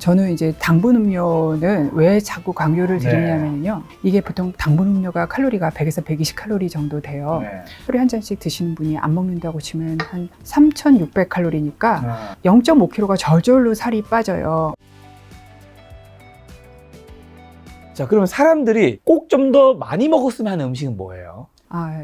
저는 이제 당분 음료는 왜 자꾸 강조를 드리냐면요. 이게 보통 당분 음료가 칼로리가 100에서 120 칼로리 정도 돼요. 하루에 한 잔씩 드시는 분이 안 먹는다고 치면 한 3,600 칼로리니까 0.5kg가 저절로 살이 빠져요. 자, 그러면 사람들이 꼭 좀 더 많이 먹었으면 하는 음식은 뭐예요?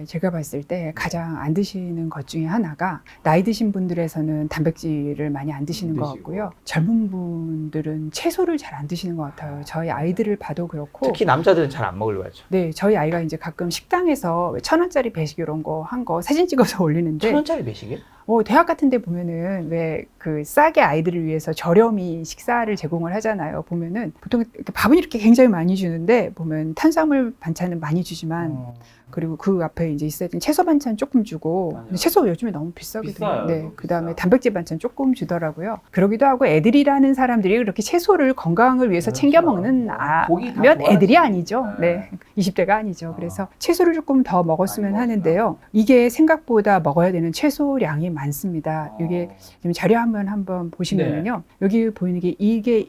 제가 봤을 때 가장 안 드시는 것 중에 하나가 나이 드신 분들에서는 단백질을 많이 안 드시는 것 같고요. 젊은 분들은 채소를 잘 안 드시는 것 같아요. 저희 아이들을 봐도 그렇고. 특히 남자들은 잘 안 먹으려고 하죠. 네, 저희 아이가 이제 가끔 식당에서 1,000원짜리 배식 이런 거 한 거 사진 찍어서 올리는데 1,000원짜리 배식이요? 대학 같은 데 보면은 왜 그 싸게 아이들을 위해서 저렴이 식사를 제공을 하잖아요. 보면은 보통 밥은 이렇게 굉장히 많이 주는데 보면 탄수화물 반찬은 많이 주지만 그리고 그 앞에 이제 있어야 되는 채소 반찬 조금 주고 근데 채소 요즘에 너무 비싸거든요. 비싸요. 네, 그다음에 단백질 반찬 조금 주더라고요. 그러기도 하고 애들이라는 사람들이 그렇게 채소를 건강을 위해서 챙겨 먹는 면 애들이 아니죠. 네, 20대가 아니죠. 그래서 채소를 조금 더 먹었으면 하는데요. 이게 생각보다 먹어야 되는 채소량이 많습니다. 이게 지금 자료 한번 보시면은요. 여기 보이는 게 이게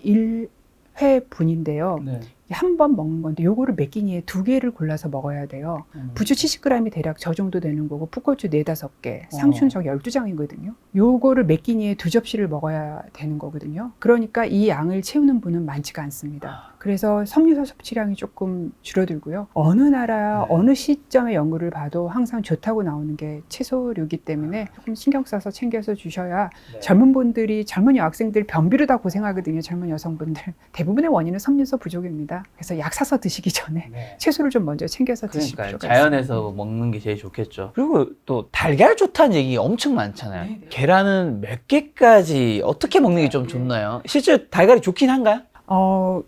1회분인데요. 한 번 먹는 건데 요거를 몇 끼니에 2개를 골라서 먹어야 돼요. 부추 70g이 대략 저 정도 되는 거고 풋고추 4-5개, 상추는 저 12장이거든요. 요거를 몇 끼니에 2접시를 먹어야 되는 거거든요. 그러니까 이 양을 채우는 분은 많지가 않습니다. 그래서 섬유소 섭취량이 조금 줄어들고요. 어느 나라 어느 시점의 연구를 봐도 항상 좋다고 나오는 게 채소류이기 때문에 조금 신경 써서 챙겨서 주셔야 젊은 분들이 젊은 여학생들 변비로 다 고생하거든요. 젊은 여성분들 대부분의 원인은 섬유소 부족입니다. 그래서 약 사서 드시기 전에 채소를 좀 먼저 챙겨서 드시기 필요가 있습니다. 자연에서 먹는 게 제일 좋겠죠. 그리고 또 달걀 좋다는 얘기 엄청 많잖아요. 네네. 계란은 몇 개까지 어떻게 먹는 게 좀 좋나요? 실제 달걀이 좋긴 한가요?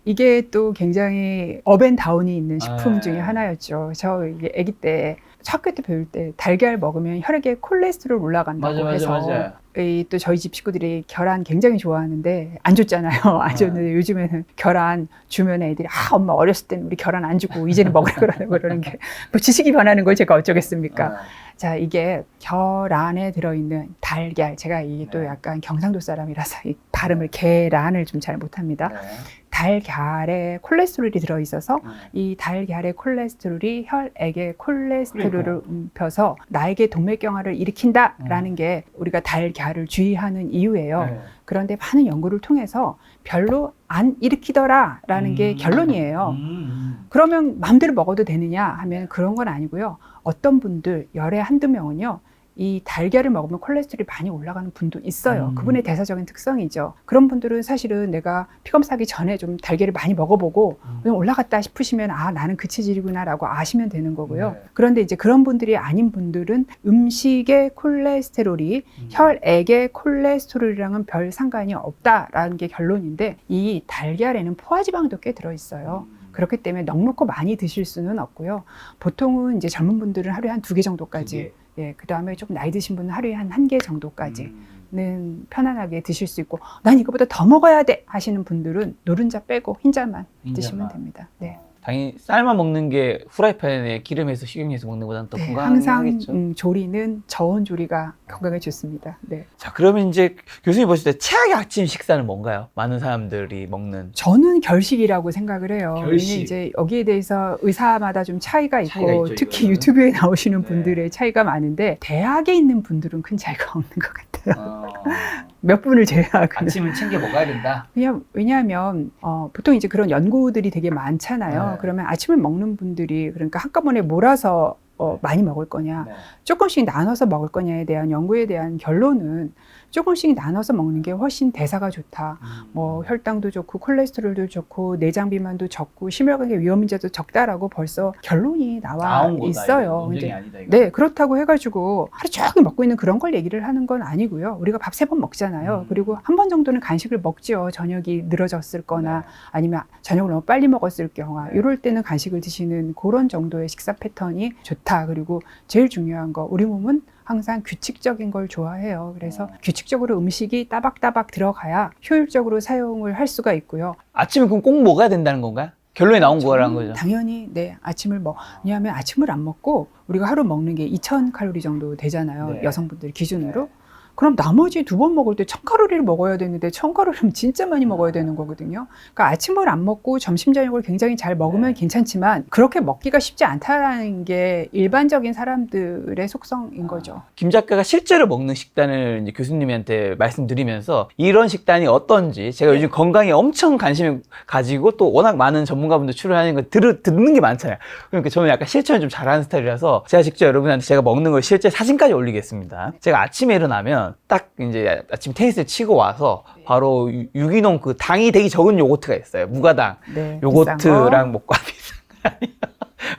이게 또 굉장히 업앤다운이 있는 식품 네. 중에 하나였죠. 저 이게 아기 때 학교 때 배울 때 달걀 먹으면 혈액에 콜레스테롤 올라간다고 해서 또 저희 집 식구들이 계란 굉장히 좋아하는데 안 줬잖아요. 안 줬는데 요즘에는 계란 주면 애들이 엄마 어렸을 때는 우리 계란 안 주고 이제는 먹으라 그러는 게 뭐 지식이 변하는 걸 제가 어쩌겠습니까? 자, 이게 계란에 들어있는 달걀, 제가 이게 또 약간 경상도 사람이라서 이 발음을 계란을 좀 잘 못합니다. 달걀에 콜레스테롤이 들어있어서 이 달걀의 콜레스테롤이 혈액에 콜레스테롤을 옮겨서 나에게 동맥경화를 일으킨다라는 게 우리가 달걀을 주의하는 이유예요. 그런데 많은 연구를 통해서 별로 안 일으키더라라는 게 결론이에요. 그러면 마음대로 먹어도 되느냐 하면 그런 건 아니고요. 어떤 분들 열에 한두 명은요. 이 달걀을 먹으면 콜레스테롤이 많이 올라가는 분도 있어요. 그분의 대사적인 특성이죠. 그런 분들은 사실은 내가 피검사하기 전에 좀 달걀을 많이 먹어보고 올라갔다 싶으시면 나는 그 체질이구나 라고 아시면 되는 거고요. 그런데 이제 그런 분들이 아닌 분들은 음식의 콜레스테롤이 혈액의 콜레스테롤이랑은 별 상관이 없다라는 게 결론인데 이 달걀에는 포화지방도 꽤 들어있어요. 그렇기 때문에 넉넉히 많이 드실 수는 없고요. 보통은 이제 젊은 분들은 하루에 한 2개 정도까지 그 다음에 조금 나이 드신 분은 하루에 한 1개 정도까지는 편안하게 드실 수 있고 난 이거보다 더 먹어야 돼 하시는 분들은 노른자 빼고 흰자만 드시면 됩니다. 네. 당연히 삶아 먹는 게 후라이팬에 기름에서 식용유에서 먹는 것보다는 더 건강하겠죠. 항상 조리는 저온 조리가 건강에 좋습니다. 네. 자, 그러면 이제 교수님 보실 때 최악의 아침 식사는 뭔가요? 많은 사람들이 먹는. 저는 결식이라고 생각을 해요. 결식. 왜냐면 이제 여기에 대해서 의사마다 좀 차이가 있고 있죠, 특히 이거는. 유튜브에 나오시는 분들의 차이가 많은데 대학에 있는 분들은 큰 차이가 없는 것 같아요. 몇 분을 제외하고는. 아침은 챙겨 먹어야 된다. 왜냐하면 보통 이제 그런 연구들이 되게 많잖아요. 그러면 아침을 먹는 분들이 그러니까 한꺼번에 몰아서 많이 먹을 거냐, 조금씩 나눠서 먹을 거냐에 대한 연구에 대한 결론은 조금씩 나눠서 먹는 게 훨씬 대사가 좋다. 뭐 혈당도 좋고 콜레스테롤도 좋고 내장 비만도 적고 심혈관계 위험 문제도 적다라고 벌써 결론이 나와 있어요. 네, 그렇다고 해가지고 하루 종일 먹고 있는 그런 걸 얘기를 하는 건 아니고요. 우리가 밥 3번 먹잖아요. 그리고 한 번 정도는 간식을 먹죠. 저녁이 늘어졌을 거나 아니면 저녁을 너무 빨리 먹었을 경우 이럴 때는 간식을 드시는 그런 정도의 식사 패턴이 좋다. 그리고 제일 중요한 거 우리 몸은 항상 규칙적인 걸 좋아해요. 그래서 규칙적으로 음식이 따박따박 들어가야 효율적으로 사용을 할 수가 있고요. 아침은 그럼 꼭 먹어야 된다는 건가요? 결론이 나온 거라는 거죠. 당연히 아침을 왜냐하면 아침을 안 먹고 우리가 하루 먹는 게 2,000칼로리 정도 되잖아요. 여성분들 기준으로. 그럼 나머지 2번 먹을 때 1000칼로리를 먹어야 되는데 1000칼로리면 진짜 많이 먹어야 되는 거거든요. 그러니까 아침을 안 먹고 점심 저녁을 굉장히 잘 먹으면 괜찮지만 그렇게 먹기가 쉽지 않다는 게 일반적인 사람들의 속성인 거죠. 김 작가가 실제로 먹는 식단을 이제 교수님한테 말씀드리면서 이런 식단이 어떤지 제가 요즘 건강에 엄청 관심을 가지고 또 워낙 많은 전문가분들 출연하는 거 듣는 게 많잖아요. 그러니까 저는 약간 실천을 좀 잘하는 스타일이라서 제가 직접 여러분한테 제가 먹는 걸 실제 사진까지 올리겠습니다. 제가 아침에 일어나면 딱 이제 아침 테니스를 치고 와서 바로 유기농 그 당이 되게 적은 요거트가 있어요. 무가당 네, 요거트랑 먹고 비싼 거 아니에요.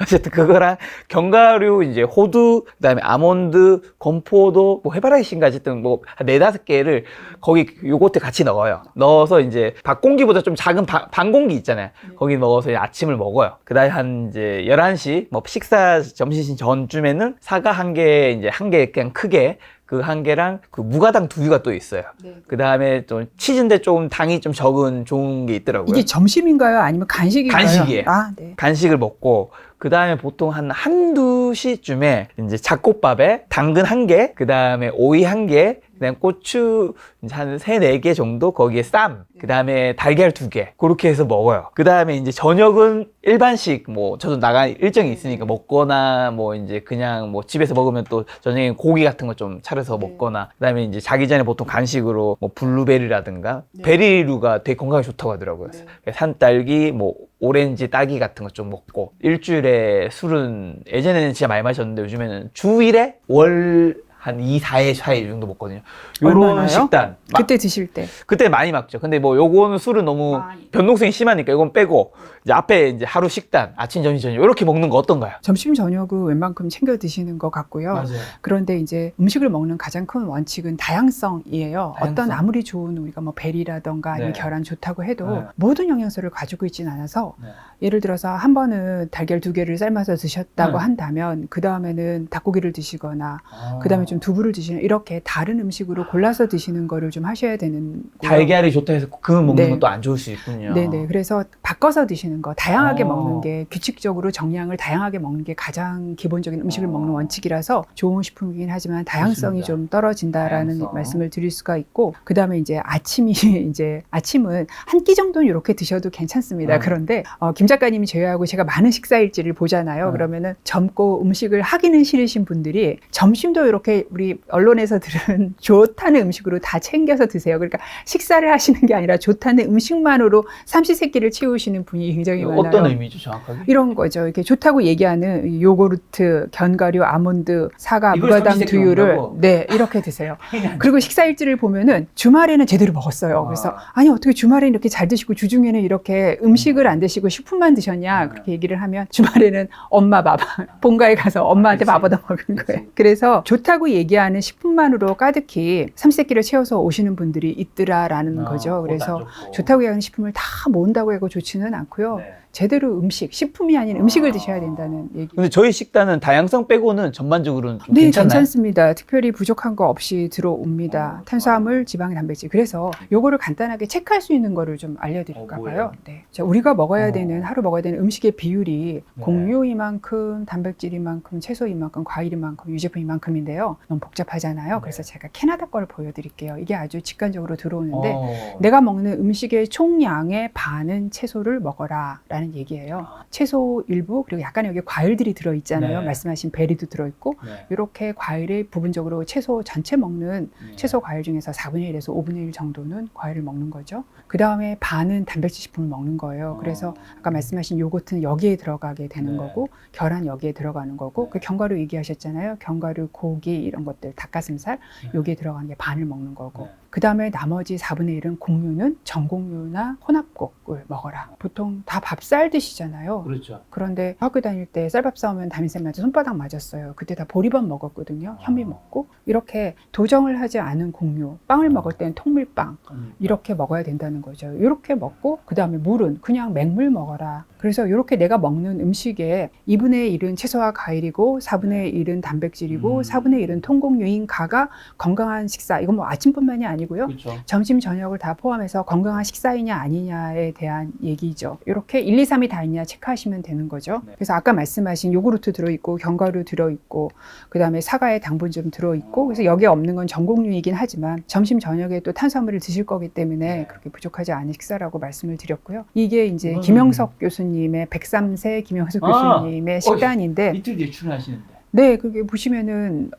어쨌든 그거랑 견과류 이제 호두 그다음에 아몬드 건포도 뭐 해바라기 씨인가 어쨌든 뭐 한 4-5개를 거기 요거트 같이 넣어요. 넣어서 이제 밥공기보다 좀 작은 반공기 있잖아요. 거기 넣어서 이제 아침을 먹어요. 그다음에 한 이제 11시 뭐 식사 점심 전쯤에는 사과 1개 이제 1개 그냥 크게 그 1개랑 그 무가당 두유가 또 있어요. 네. 그 다음에 좀 치즈인데 좀 당이 좀 적은 좋은 게 있더라고요. 이게 점심인가요? 아니면 간식인가요? 간식이에요. 아, 네. 간식을 먹고 그 다음에 보통 한두 시쯤에 이제 잡곡밥에 당근 1개, 그 다음에 오이 1개, 그다음 고추 이제 한 3-4개 정도 거기에 쌈, 그 다음에 달걀 2개 그렇게 해서 먹어요. 그 다음에 이제 저녁은 일반식 뭐 저도 나가 일정이 있으니까 먹거나 뭐 이제 그냥 뭐 집에서 먹으면 또 저녁에 고기 같은 거 좀 차려서 먹거나 그 다음에 이제 자기 전에 보통 간식으로 뭐 블루베리라든가 베리류가 되게 건강에 좋다고 하더라고요. 산딸기 뭐 오렌지, 딸기 같은 거 좀 먹고 일주일에 술은 예전에는 진짜 많이 마셨는데 요즘에는 주일에 월 한 2-4회 정도 먹거든요. 요런 얼마나요? 식단. 그때 드실 때. 그때 많이 먹죠. 근데 뭐 요거는 술은 너무 변동성이 심하니까 이건 빼고 이제 앞에 이제 하루 식단, 아침, 점심, 저녁 이렇게 먹는 거 어떤가요? 점심 저녁은 웬만큼 챙겨 드시는 것 같고요. 그런데 이제 음식을 먹는 가장 큰 원칙은 다양성이에요. 어떤 아무리 좋은 우리가 뭐 베리라던가 아니면 계란 좋다고 해도 모든 영양소를 가지고 있진 않아서 예를 들어서 한 번은 달걀 2개를 삶아서 드셨다고 한다면 그 다음에는 닭고기를 드시거나 그 다음에 좀 두부를 드시는 이렇게 다른 음식으로 골라서 드시는 거를 좀 하셔야 되는 거예요. 달걀이 좋다 해서 그거 먹는 건 또 안 좋을 수 있군요. 네네. 그래서 바꿔서 드시는 거, 다양하게 먹는 게 규칙적으로 정량을 다양하게 먹는 게 가장 기본적인 음식을 먹는 원칙이라서 좋은 식품이긴 하지만 다양성이 좋습니다. 좀 떨어진다라는 다양성. 말씀을 드릴 수가 있고 그 다음에 이제 아침이 이제 아침은 한 끼 정도는 이렇게 드셔도 괜찮습니다. 그런데 김 작가님이 제외하고 제가 많은 식사일지를 보잖아요. 그러면은 젊고 음식을 하기는 싫으신 분들이 점심도 이렇게 우리 언론에서 들은 좋다는 음식으로 다 챙겨서 드세요. 그러니까 식사를 하시는 게 아니라 좋다는 음식만으로 삼시세끼를 채우시는 분이 굉장히 많아요. 어떤 의미죠, 정확하게? 이런 거죠. 이렇게 좋다고 얘기하는 요구르트, 견과류, 아몬드, 사과, 이걸 무가당 삼시세끼 두유를 먹는다고? 네 이렇게 드세요. 그리고 식사일지를 보면은 주말에는 제대로 먹었어요. 그래서 아니 어떻게 주말에 이렇게 잘 드시고 주중에는 이렇게 음식을 안 드시고 식품만 드셨냐 그렇게 얘기를 하면 주말에는 엄마 밥 본가에 가서 엄마한테 밥 얻어 먹은 거예요. 그래서 좋다고 얘기하는 식품만으로 가득히 삼시세끼를 채워서 오시는 분들이 있더라라는 거죠. 그래서 좋다고 얘기하는 식품을 다 모은다고 해도 좋지는 않고요. 제대로 음식, 식품이 아닌 음식을 드셔야 된다는 얘기. 근데 저희 식단은 다양성 빼고는 전반적으로는 좀 네, 괜찮나요? 괜찮습니다. 특별히 부족한 거 없이 들어옵니다. 탄수화물, 지방, 단백질. 그래서 요거를 간단하게 체크할 수 있는 거를 좀 알려드릴까 봐요. 네. 자, 우리가 먹어야 되는, 하루 먹어야 되는 음식의 비율이 곡류 이만큼, 단백질 이만큼, 채소 이만큼, 과일 이만큼, 유제품 이만큼인데요. 너무 복잡하잖아요. 그래서 제가 캐나다 거를 보여드릴게요. 이게 아주 직관적으로 들어오는데 내가 먹는 음식의 총량의 반은 채소를 먹어라 라는 얘기예요. 채소 일부 그리고 약간 여기 과일들이 들어있잖아요. 말씀하신 베리도 들어있고 이렇게 과일을 부분적으로 채소 전체 먹는 채소 과일 중에서 4분의 1에서 5분의 1 정도는 과일을 먹는 거죠. 그 다음에 반은 단백질 식품을 먹는 거예요. 그래서 아까 말씀하신 요거트는 여기에 들어가게 되는 거고 계란 여기에 들어가는 거고 그 견과류 얘기하셨잖아요. 견과류, 고기 이런 것들, 닭가슴살 여기에 들어가는 게 반을 먹는 거고 그 다음에 나머지 4분의 1은 곡류는 전곡류나 혼합곡을 먹어라. 보통 다 밥쌀 드시잖아요. 그렇죠. 그런데 학교 다닐 때 쌀밥 싸우면 담임쌤한테 손바닥 맞았어요. 그때 다 보리밥 먹었거든요. 현미 먹고. 이렇게 도정을 하지 않은 곡류, 빵을 먹을 때는 통밀빵 이렇게 먹어야 된다는 거죠. 이렇게 먹고 그 다음에 물은 그냥 맹물 먹어라. 그래서 이렇게 내가 먹는 음식에 2분의 1은 채소와 과일이고 4분의 1은 단백질이고 4분의 1은 통곡류인 가가 건강한 식사. 이건 뭐 아침뿐만이 아니고 아니고요. 그렇죠. 점심 저녁을 다 포함해서 건강한 식사이냐 아니냐에 대한 얘기죠. 이렇게 1, 2, 3이 다 있냐 체크하시면 되는 거죠. 네. 그래서 아까 말씀하신 요구르트 들어있고 견과류 들어있고 그다음에 사과에 당분 좀 들어있고 그래서 여기에 없는 건 전곡류이긴 하지만 점심 저녁에 또 탄수화물을 드실 거기 때문에 네. 그렇게 부족하지 않은 식사라고 말씀을 드렸고요. 이게 이제 이거는- 김영석 교수님의 103세 김영석 교수님의 식단인데 이틀 뒤에 출연하시는데. 네, 그게 보시면은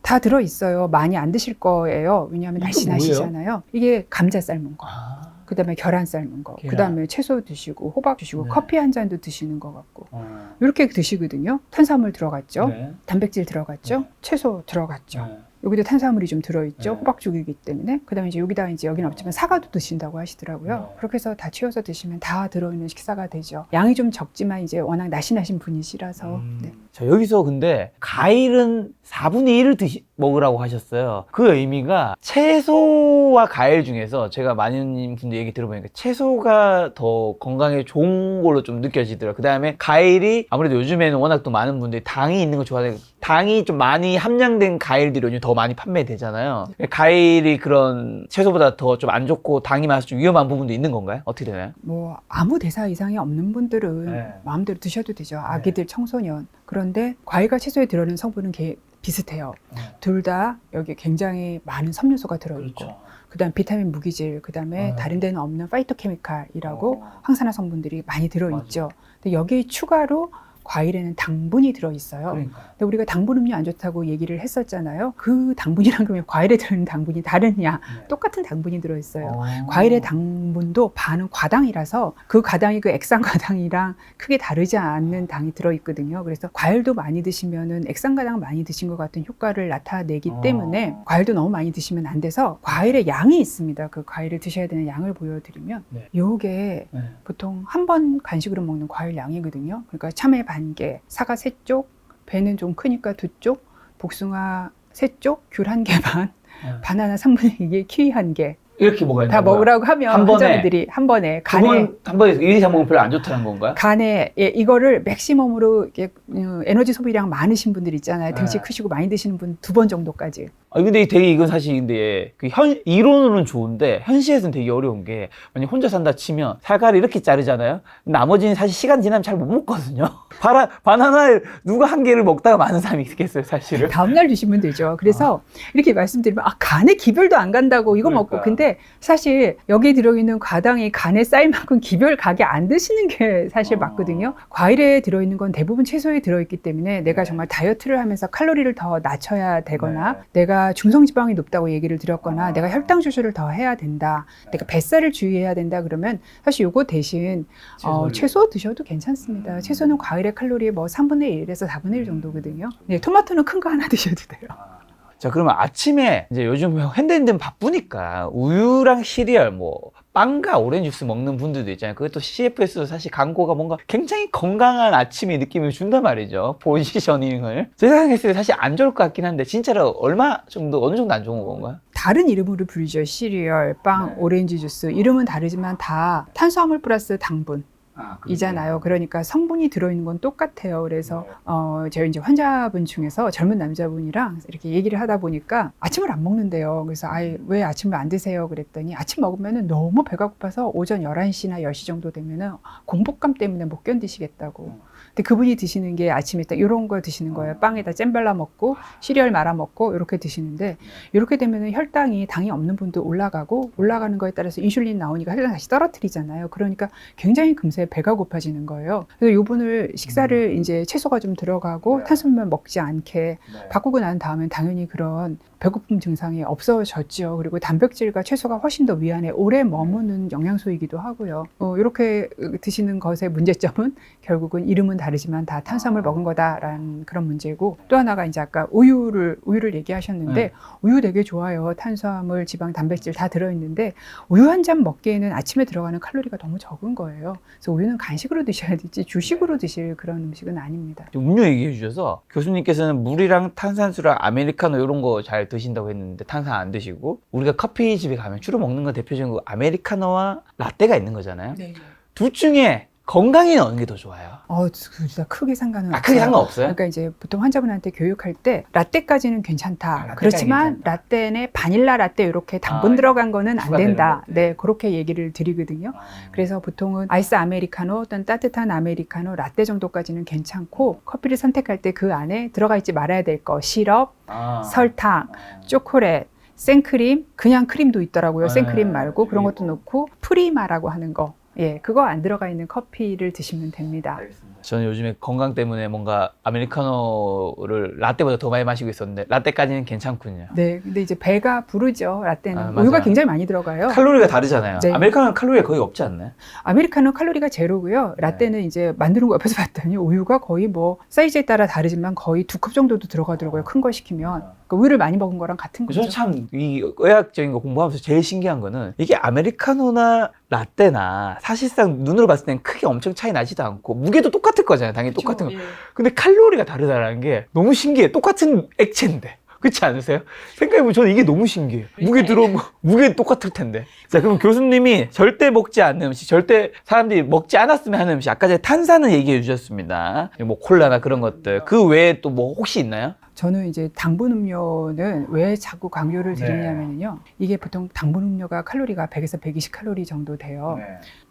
다 들어 있어요. 많이 안 드실 거예요. 왜냐하면 이거 날씬하시잖아요. 이게 감자 삶은 거, 아. 그다음에 계란 삶은 거, 계란. 그다음에 채소 드시고 호박 드시고 네. 커피 한 잔도 드시는 것 같고 이렇게 드시거든요. 탄수화물 들어갔죠. 네. 단백질 들어갔죠. 네. 채소 들어갔죠. 네. 여기도 탄수화물이 좀 들어있죠. 네. 호박죽이기 때문에. 그다음에 이제 여기다 이제 여기는 없지만 사과도 드신다고 하시더라고요. 네. 그렇게 해서 다 채워서 드시면 다 들어있는 식사가 되죠. 양이 좀 적지만 이제 워낙 날씬하신 분이시라서. 네. 자, 여기서 근데 과일은 4분의 1을 먹으라고 하셨어요. 그 의미가 채소와 과일 중에서 제가 많은 분들 얘기 들어보니까 채소가 더 건강에 좋은 걸로 좀 느껴지더라고요. 그 다음에 과일이 아무래도 요즘에는 워낙 또 많은 분들이 당이 있는 걸 좋아하는 당이 좀 많이 함량된 과일들이 요즘 더 많이 판매되잖아요. 과일이 그런 채소보다 더 좀 안 좋고 당이 많아서 좀 위험한 부분도 있는 건가요? 어떻게 되나요? 뭐 아무 대사 이상이 없는 분들은 네. 마음대로 드셔도 되죠. 아기들, 청소년. 그런데 과일과 채소에 들어있는 성분은 비슷해요. 둘 다 여기 굉장히 많은 섬유소가 들어있고 그다음 비타민 무기질, 그다음에 다른 데는 없는 파이토케미칼이라고 항산화 성분들이 많이 들어있죠. 근데 여기 추가로 과일에는 당분이 들어있어요. 그러니까. 근데 우리가 당분 음료 안 좋다고 얘기를 했었잖아요. 그 당분이랑 그러면 과일에 들어있는 당분이 다르냐? 네. 똑같은 당분이 들어있어요. 과일의 당분도 반은 과당이라서 그 과당이 그 액상과당이랑 크게 다르지 않는 당이 들어있거든요. 그래서 과일도 많이 드시면은 액상과당 많이 드신 것 같은 효과를 나타내기 때문에 과일도 너무 많이 드시면 안 돼서 과일의 양이 있습니다. 그 과일을 드셔야 되는 양을 보여드리면 네. 요게 네. 보통 한 번 간식으로 먹는 과일 양이거든요. 그러니까 참외 반개, 사과 3쪽, 배는 좀 크니까 2쪽, 복숭아 3쪽, 귤 1개 반, 네. 바나나 3분의 2개, 키위 1개. 이렇게 먹어야 다 된다고요? 먹으라고 하면 한 번에? 환자분들이 한 번에 간에 한 번에 1, 2, 3 먹으면 별로 안 좋다는 건가요? 간에 이거를 맥시멈으로 이렇게 에너지 소비량 많으신 분들 있잖아요. 등치 네. 크시고 많이 드시는 분 2번 정도까지. 근데 되게 이건 사실 근데 이론으로는 좋은데 현실에서는 되게 어려운 게 만약 혼자 산다 치면 살갈을 이렇게 자르잖아요. 나머지는 사실 시간 지나면 잘 못 먹거든요. 바나나를 누가 한 개를 먹다가 많은 사람이 있겠어요, 사실은. 다음날 드시면 되죠. 그래서 이렇게 말씀드리면 간에 기별도 안 간다고 이거 먹고. 그러니까. 근데 사실 여기에 들어있는 과당이 간에 쌓일 만큼 기별 가게 안 드시는 게 사실 맞거든요. 과일에 들어있는 건 대부분 채소에 들어있기 때문에 내가 정말 다이어트를 하면서 칼로리를 더 낮춰야 되거나 내가 중성지방이 높다고 얘기를 드렸거나 내가 혈당 조절을 더 해야 된다. 내가 뱃살을 주의해야 된다 그러면 사실 요거 대신 채소 드셔도 괜찮습니다. 채소는 과일의 칼로리의 뭐 3분의 1에서 4분의 1 정도거든요. 네, 토마토는 큰 거 하나 드셔도 돼요. 자, 그러면 아침에 이제 요즘 현대인들은 바쁘니까 우유랑 시리얼, 뭐 빵과 오렌지 주스 먹는 분들도 있잖아요. 그것도 CF에서 사실 광고가 뭔가 굉장히 건강한 아침의 느낌을 준단 말이죠. 포지셔닝을. 제가 생각했을 때 사실 안 좋을 것 같긴 한데 진짜로 어느 정도 안 좋은 건가요? 다른 이름으로 불리죠. 시리얼, 빵, 오렌지 주스. 이름은 다르지만 다 탄수화물 플러스 당분. 이잖아요. 그러니까 성분이 들어있는 건 똑같아요. 그래서 저희 이제 환자분 중에서 젊은 남자분이랑 이렇게 얘기를 하다 보니까 아침을 안 먹는데요. 그래서 왜 아침을 안 드세요? 그랬더니 아침 먹으면은 너무 배가 고파서 오전 11시나 10시 정도 되면은 공복감 때문에 못 견디시겠다고. 근데 그분이 드시는 게 아침에 딱 이런 거 드시는 거예요. 빵에다 잼 발라 먹고 시리얼 말아 먹고 이렇게 드시는데 이렇게 되면은 혈당이 당이 없는 분도 올라가고 올라가는 거에 따라서 인슐린 나오니까 혈당 다시 떨어뜨리잖아요. 그러니까 굉장히 금세 배가 고파지는 거예요. 그래서 이분을 식사를 이제 채소가 좀 들어가고 탄수화물 먹지 않게 바꾸고 난 다음엔 당연히 그런 배고픔 증상이 없어졌죠. 그리고 단백질과 채소가 훨씬 더 위 안에 오래 머무는 영양소이기도 하고요. 이렇게 드시는 것의 문제점은 결국은 이름은 다르지만 다 탄수화물 먹은 거다라는 그런 문제고 또 하나가 이제 아까 우유를 얘기하셨는데 우유 되게 좋아요. 탄수화물, 지방, 단백질 다 들어있는데 우유 한 잔 먹기에는 아침에 들어가는 칼로리가 너무 적은 거예요. 그래서 우유는 간식으로 드셔야 되지 주식으로 드실 그런 음식은 아닙니다. 음료 얘기해 주셔서 교수님께서는 물이랑 탄산수랑 아메리카노 이런 거 잘 드신다고 했는데 탄산 안 드시고 우리가 커피집에 가면 주로 먹는 건 대표적으로 아메리카노와 라떼가 있는 거잖아요. 네. 둘 중에 건강에는 어느 게 더 좋아요? 둘 다 크게 상관은 없어요. 크게 상관없어요? 그러니까 이제 보통 환자분한테 교육할 때 라떼까지는 괜찮다. 라떼까지는 그렇지만 괜찮다. 라떼에 바닐라 라떼 이렇게 당분 아, 들어간 거는 안 추가되는 된다. 것들. 네, 그렇게 얘기를 드리거든요. 그래서 보통은 아이스 아메리카노 또는 따뜻한 아메리카노 라떼 정도까지는 괜찮고 커피를 선택할 때 그 안에 들어가 있지 말아야 될 거 시럽, 설탕, 초콜릿, 생크림, 그냥 크림도 있더라고요. 생크림 말고 그런 것도 넣고 프리마라고 하는 거. 예, 그거 안 들어가 있는 커피를 드시면 됩니다. 저는 요즘에 건강 때문에 뭔가 아메리카노를 라떼보다 더 많이 마시고 있었는데 라떼까지는 괜찮군요. 네, 근데 이제 배가 부르죠. 라떼는 맞아요. 우유가 굉장히 많이 들어가요. 칼로리가 다르잖아요. 네. 아메리카노는 칼로리가 거의 없지 않나요? 아메리카노 칼로리가 제로고요. 라떼는 이제 만드는 거 옆에서 봤더니 우유가 거의 뭐 사이즈에 따라 다르지만 거의 2컵 정도도 들어가더라고요. 큰 거 시키면. 그러니까 우유를 많이 먹은 거랑 같은 거죠. 저는 참 이 의학적인 거 공부하면서 제일 신기한 거는 이게 아메리카노나 라떼나 사실상 눈으로 봤을 땐 크게 엄청 차이 나지도 않고 무게도 똑같을 거잖아요. 당연히 똑같은 거. 예. 근데 칼로리가 다르다는 게 너무 신기해. 똑같은 액체인데. 그렇지 않으세요? 생각해보면 저는 이게 너무 신기해요. 무게 들어오면 무게 똑같을 텐데. 자, 그럼 교수님이 절대 먹지 않는 음식, 절대 사람들이 먹지 않았으면 하는 음식. 아까 전에 탄산을 얘기해 주셨습니다. 뭐 콜라나 그런 것들. 그 외에 또 뭐 혹시 있나요? 저는 이제 당분 음료는 왜 자꾸 강조를 드리냐면요. 이게 보통 당분 음료가 칼로리가 100에서 120 칼로리 정도 돼요.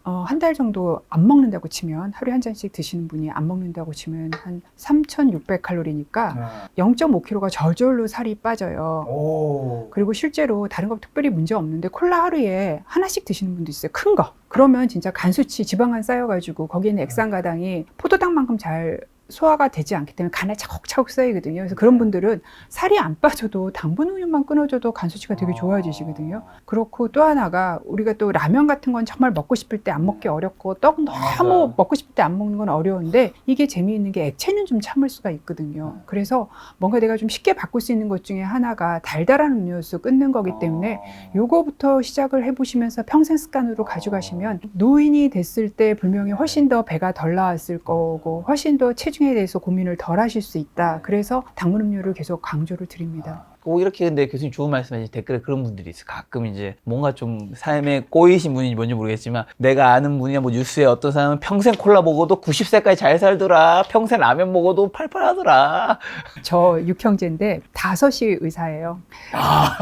한 달 정도 안 먹는다고 치면 하루에 한 잔씩 드시는 분이 안 먹는다고 치면 한 3,600 칼로리니까 0.5kg가 저절로 살이 빠져요. 그리고 실제로 다른 거 특별히 문제 없는데 콜라 하루에 하나씩 드시는 분도 있어요. 큰 거. 그러면 진짜 간 수치, 지방간 쌓여가지고 거기에 있는 액상가당이 포도당만큼 잘 소화가 되지 않기 때문에 간에 차곡차곡 쌓이거든요. 그래서 그런 분들은 살이 안 빠져도 당분 우유만 끊어줘도 간 수치가 되게 좋아지시거든요. 그렇고 또 하나가 우리가 또 라면 같은 건 정말 먹고 싶을 때 안 먹기 어렵고 떡 너무 먹고 싶을 때 안 먹는 건 어려운데 이게 재미있는 게 액체는 좀 참을 수가 있거든요. 그래서 뭔가 내가 좀 쉽게 바꿀 수 있는 것 중에 하나가 달달한 음료수 끊는 거기 때문에 요거부터 시작을 해보시면서 평생 습관으로 가져가시면 노인이 됐을 때 분명히 훨씬 더 배가 덜 나왔을 거고 훨씬 더 체중에 대해서 고민을 덜 하실 수 있다. 그래서 당분 음료를 계속 강조를 드립니다. 꼭 이렇게 근데 교수님 좋은 말씀 하시는 댓글에 그런 분들이 있어요. 가끔 이제 뭔가 좀 삶에 꼬이신 분인지 뭔지 모르겠지만 내가 아는 분이야 뭐 뉴스에 어떤 사람은 평생 콜라 먹어도 90세까지 잘 살더라. 평생 라면 먹어도 팔팔하더라. 저 육형제인데 5이 의사예요.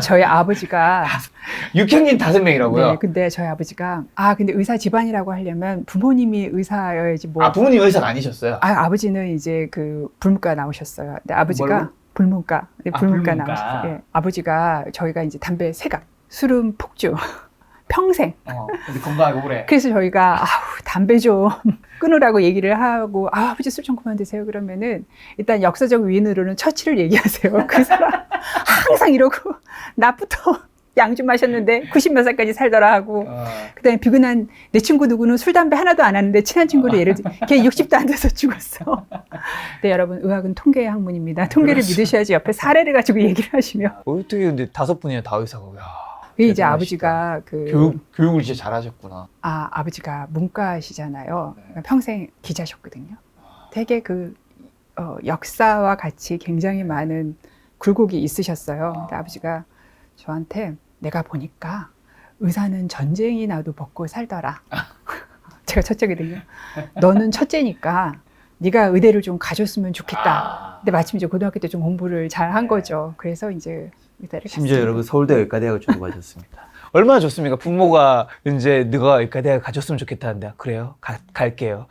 저희 아버지가 6형님 5명이라고요? 네, 근데 저희 아버지가 근데 의사 집안이라고 하려면 부모님이 의사여야지 뭐. 부모님 의사는 아니셨어요? 아버지는 이제 그 불문과 나오셨어요. 근데 아버지가 뭘로? 불문과, 네, 불문과 불문과. 나오셨어요. 예, 아버지가 저희가 이제 담배 세갑, 술은 폭주, 평생. 근데 건강하고 오래. 그래서 저희가 담배 좀 끊으라고 얘기를 하고 아버지 술 좀 그만 드세요. 그러면은 일단 역사적 위인으로는 처치를 얘기하세요. 그 사람 항상 이러고 나부터 양주 마셨는데 90몇 살까지 살더라 하고 그다음에 비근한 내 친구 누구는 술 담배 하나도 안 하는데 친한 친구를 예를 들어 걔 60도 안 돼서 죽었어. 네, 여러분 의학은 통계의 학문입니다. 통계를 믿으셔야지 옆에 사례를 가지고 얘기를 하시면. 어떻게 근데 5분이나 다 의사고. 야, 이제 아버지가 교육을 진짜 잘하셨구나. 아버지가 문과시잖아요. 그러니까 평생 기자셨거든요. 되게 역사와 같이 굉장히 많은 굴곡이 있으셨어요. 근데 아버지가 저한테 내가 보니까 의사는 전쟁이 나도 먹고 살더라. 제가 첫째거든요. 너는 첫째니까 네가 의대를 좀 가졌으면 좋겠다. 근데 마침 이제 고등학교 때 좀 공부를 잘 한 거죠. 그래서 이제 의대를 심지어 갔습니다. 여러분 서울대 의과대학을 졸업하셨습니다. 얼마나 좋습니까? 부모가 이제 너가 의과대학 가졌으면 좋겠다는데 그래요? 갈게요.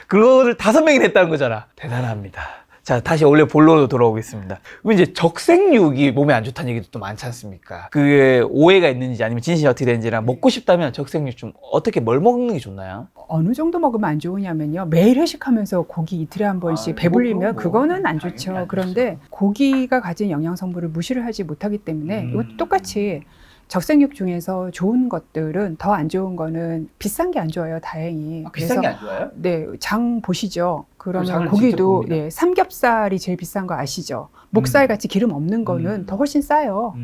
그거를 5명이 냈다는 거잖아. 대단합니다. 자, 다시 원래 본론으로 돌아오겠습니다. 그럼 이제 적색육이 몸에 안 좋다는 얘기도 또 많지 않습니까? 그게 오해가 있는지 아니면 진실이 어떻게 되는지랑 먹고 싶다면 적색육 좀 어떻게 뭘 먹는 게 좋나요? 어느 정도 먹으면 안 좋으냐면요. 매일 회식하면서 고기 이틀에 한 번씩 배불리면 그거는 안 좋죠. 그런데 고기가 가진 영양 성분을 무시를 하지 못하기 때문에 이것도 똑같이 적색육 중에서 좋은 것들은 더 안 좋은 거는 비싼 게 안 좋아요. 다행히. 비싼 게 안 좋아요? 네, 장 보시죠. 그러면 장을 고기도 직접 봅니다. 삼겹살이 제일 비싼 거 아시죠? 목살 같이 기름 없는 거는 더 훨씬 싸요.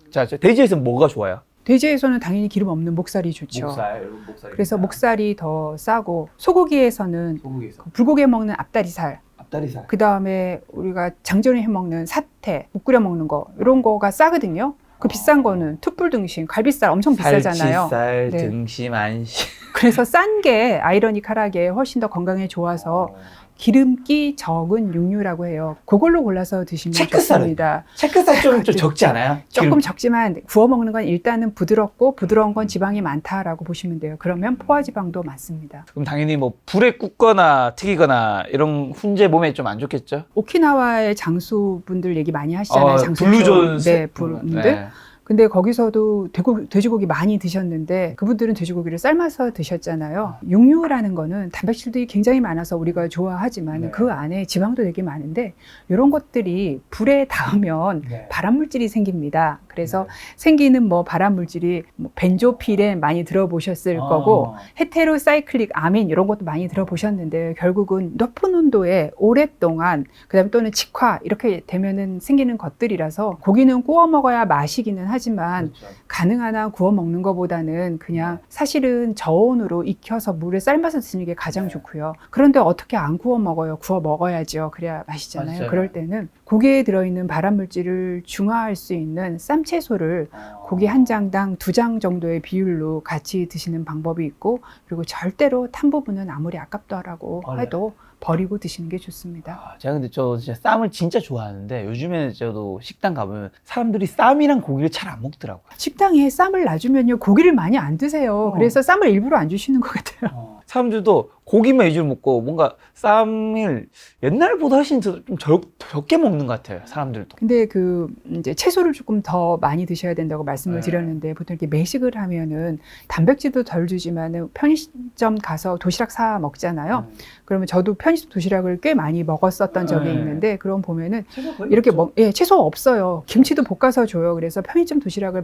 자, 돼지에서 뭐가 좋아요? 돼지에서는 당연히 기름 없는 목살이 좋죠. 목살. 그래서 목살이 더 싸고 소고기에서는 소고기에서. 불고기에 먹는 앞다리살, 앞다리살. 그 다음에 우리가 장전에 해 먹는 사태, 국 끓여 먹는 거 이런 거가 싸거든요. 그 비싼 거는 툭불 등심, 갈비살 엄청 비싸잖아요. 살치살, 네. 등심, 안심. 그래서 싼 게 아이러니컬하게 훨씬 더 건강에 좋아서 기름기 적은 육류라고 해요. 그걸로 골라서 드시면 좋습니다. 체크살 좀 적지 않아요? 조금 적지만 구워 먹는 건 일단은 부드럽고 부드러운 건 지방이 많다라고 보시면 돼요. 그러면 포화지방도 많습니다. 그럼 당연히 뭐 불에 굽거나 튀기거나 이런 훈제 몸에 좀 안 좋겠죠? 오키나와의 장수분들 얘기 많이 하시잖아요. 장수 블루존 네, 분들. 네. 근데 거기서도 돼지고기 많이 드셨는데 그분들은 돼지고기를 삶아서 드셨잖아요. 육류라는 거는 단백질들이 굉장히 많아서 우리가 좋아하지만 네. 그 안에 지방도 되게 많은데 이런 것들이 불에 닿으면 네. 발암물질이 생깁니다. 그래서 네. 생기는 뭐 발암물질이 뭐 벤조피렌 많이 들어보셨을 거고 헤테로사이클릭 아민 이런 것도 많이 들어보셨는데 결국은 높은 온도에 오랫동안 그다음에 또는 직화 이렇게 되면은 생기는 것들이라서 고기는 구워 먹어야 맛이기는 하지만 그렇죠. 가능한 한 구워 먹는 것보다는 그냥 사실은 저온으로 익혀서 물에 삶아서 드시는 게 가장 네. 좋고요. 그런데 어떻게 안 구워 먹어요? 구워 먹어야죠. 그래야 맛있잖아요. 맞아요. 그럴 때는 고기에 들어있는 발암물질을 중화할 수 있는 쌈채소를 고기 한 장당 2장 정도의 비율로 같이 드시는 방법이 있고 그리고 절대로 탄 부분은 아무리 아깝더라고 해도 버리고 드시는 게 좋습니다. 제가 근데 저 진짜 쌈을 진짜 좋아하는데 요즘에는 저도 식당 가보면 사람들이 쌈이랑 고기를 잘 안 먹더라고요. 식당에 쌈을 놔주면요 고기를 많이 안 드세요. 그래서 쌈을 일부러 안 주시는 것 같아요. 사람들도 고기만 위주로 먹고 뭔가 쌈을 옛날보다 훨씬 좀 적게 먹는 것 같아요. 사람들도. 근데 그 이제 채소를 조금 더 많이 드셔야 된다고 말씀을 네. 드렸는데 보통 이렇게 매식을 하면은 단백질도 덜 주지만은 편의점 가서 도시락 사 먹잖아요. 그러면 저도 편의점 도시락을 꽤 많이 먹었었던 적이 네. 있는데 그럼 보면은 이렇게 채소 없어요. 김치도 볶아서 줘요. 그래서 편의점 도시락을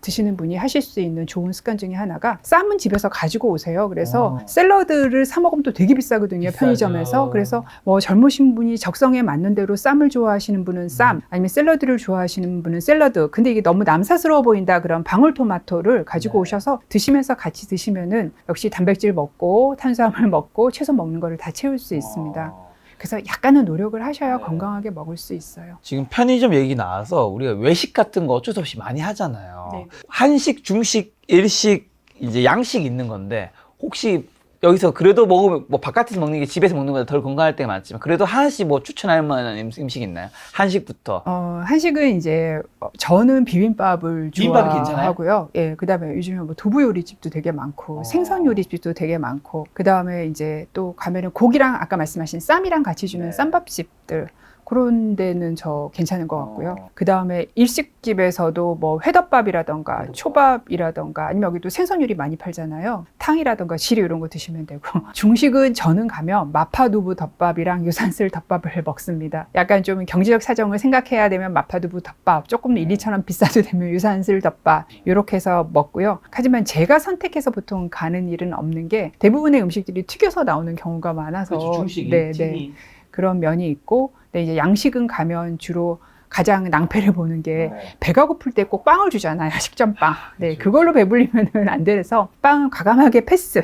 드시는 분이 하실 수 있는 좋은 습관 중에 하나가 쌈은 집에서 가지고 오세요. 그래서 샐러드를 사 먹으면 또 되게 비싸거든요. 비싸죠. 편의점에서. 그래서 뭐 젊으신 분이 적성에 맞는 대로 쌈을 좋아하시는 분은 쌈, 아니면 샐러드를 좋아하시는 분은 샐러드. 근데 이게 너무 남사스러워 보인다 그럼 방울토마토를 가지고 오셔서 드시면서 같이 드시면은 역시 단백질 먹고 탄수화물 먹고 채소 먹는 거를 다 채울 수 있습니다. 그래서 약간은 노력을 하셔야 건강하게 먹을 수 있어요. 지금 편의점 얘기 나와서 우리가 외식 같은 거 어쩔 수 없이 많이 하잖아요. 네. 한식, 중식, 일식, 이제 양식 있는 건데 혹시 여기서 그래도 먹으면 뭐 바깥에서 먹는 게 집에서 먹는 것보다 덜 건강할 때가 많지만 그래도 하나씩 뭐 추천할 만한 음식 있나요? 한식부터. 한식은 이제 저는 비빔밥을 비빔밥이 괜찮아요? 좋아하고요. 예, 그다음에 요즘에 뭐 두부 요리집도 되게 많고 생선 요리집도 되게 많고 그다음에 이제 또 가면은 고기랑 아까 말씀하신 쌈이랑 같이 주는 네. 쌈밥집들 그런 데는 저 괜찮은 것 같고요. 그 다음에 일식집에서도 뭐 회덮밥이라던가 초밥이라던가 아니면 여기도 생선 요리 많이 팔잖아요. 탕이라던가 지리 이런 거 드시면 되고 중식은 저는 가면 마파두부 덮밥이랑 유산슬 덮밥을 먹습니다. 약간 좀 경제적 사정을 생각해야 되면 마파두부 덮밥 조금 1, 2천 원 비싸도 되면 유산슬 덮밥 이렇게 해서 먹고요. 하지만 제가 선택해서 보통 가는 일은 없는 게 대부분의 음식들이 튀겨서 나오는 경우가 많아서 그렇죠, 중식이. 네. 그런 면이 있고 근데 이제 양식은 가면 주로 가장 낭패를 보는 게 배가 고플 때 꼭 빵을 주잖아요. 식전빵. 네, 그렇죠. 그걸로 배불리면은 안 돼서 빵은 과감하게 패스.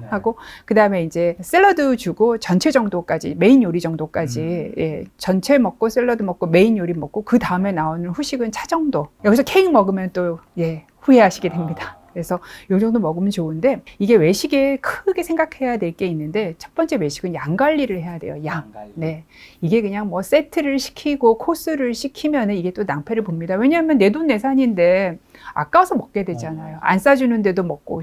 하고 그다음에 이제 샐러드 주고 전체 정도까지 메인 요리 정도까지 예, 전체 먹고 샐러드 먹고 메인 요리 먹고 그 다음에 나오는 후식은 차 정도. 여기서 케이크 먹으면 또 예, 후회하시게 됩니다. 그래서 요 정도 먹으면 좋은데 이게 외식에 크게 생각해야 될 게 있는데 첫 번째 외식은 양 관리를 해야 돼요. 양. 네. 이게 그냥 뭐 세트를 시키고 코스를 시키면은 이게 또 낭패를 봅니다. 왜냐하면 내 돈 내산인데 아까워서 먹게 되잖아요. 안 싸주는데도 먹고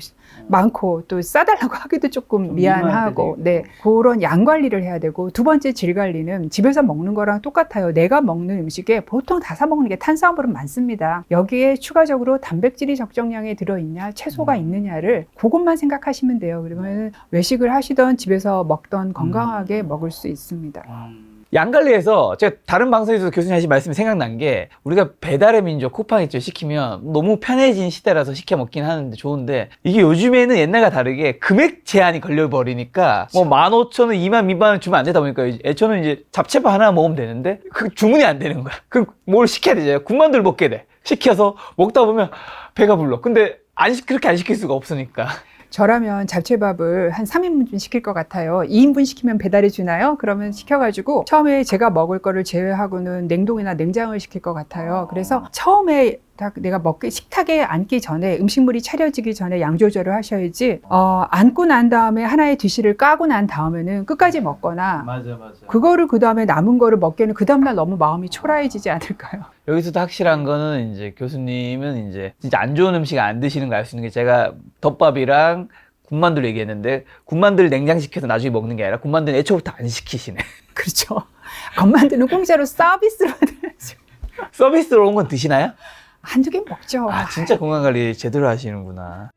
많고 또 싸달라고 하기도 조금 미안하고 네. 그런 양 관리를 해야 되고 두 번째 질 관리는 집에서 먹는 거랑 똑같아요. 내가 먹는 음식에 보통 다 사 먹는 게 탄수화물은 많습니다. 여기에 추가적으로 단백질이 적정량에 들어있냐 채소가 있느냐를 그것만 생각하시면 돼요. 그러면 외식을 하시던 집에서 먹던 건강하게 먹을 수 있습니다. 양갈리에서 제가 다른 방송에서도 교수님 하신 말씀이 생각난 게 우리가 배달의 민족 쿠팡이츠 시키면 너무 편해진 시대라서 시켜 먹긴 하는데 좋은데 이게 요즘에는 옛날과 다르게 금액 제한이 걸려버리니까 뭐 15,000원, 2만 미만을 주면 안 되다 보니까 애초는 이제 잡채밥 하나 먹으면 되는데 그 주문이 안 되는 거야. 그럼 뭘 시켜야 되죠? 군만두를 먹게 돼. 시켜서 먹다 보면 배가 불러. 근데 그렇게 안 시킬 수가 없으니까. 저라면 잡채밥을 한 3인분 시킬 것 같아요. 2인분 시키면 배달해 주나요? 그러면 시켜가지고 처음에 제가 먹을 거를 제외하고는 냉동이나 냉장을 시킬 것 같아요. 그래서 처음에 딱 내가 식탁에 앉기 전에 음식물이 차려지기 전에 양 조절을 하셔야지 앉고 난 다음에 하나의 디시를 까고 난 다음에는 끝까지 먹거나 맞아. 그거를 그 다음에 남은 거를 먹기에는 그 다음날 너무 마음이 초라해지지 않을까요? 여기서도 확실한 거는 이제 교수님은 이제 진짜 안 좋은 음식 안 드시는 거 알 수 있는 게 제가 덮밥이랑 군만두를 얘기했는데 군만두를 냉장시켜서 나중에 먹는 게 아니라 군만두는 애초부터 안 시키시네. 그렇죠. 건만두는 공짜로 서비스로 드려야죠. 서비스로 온 건 드시나요? 한두 개 먹죠. 아 진짜 건강관리 제대로 하시는구나.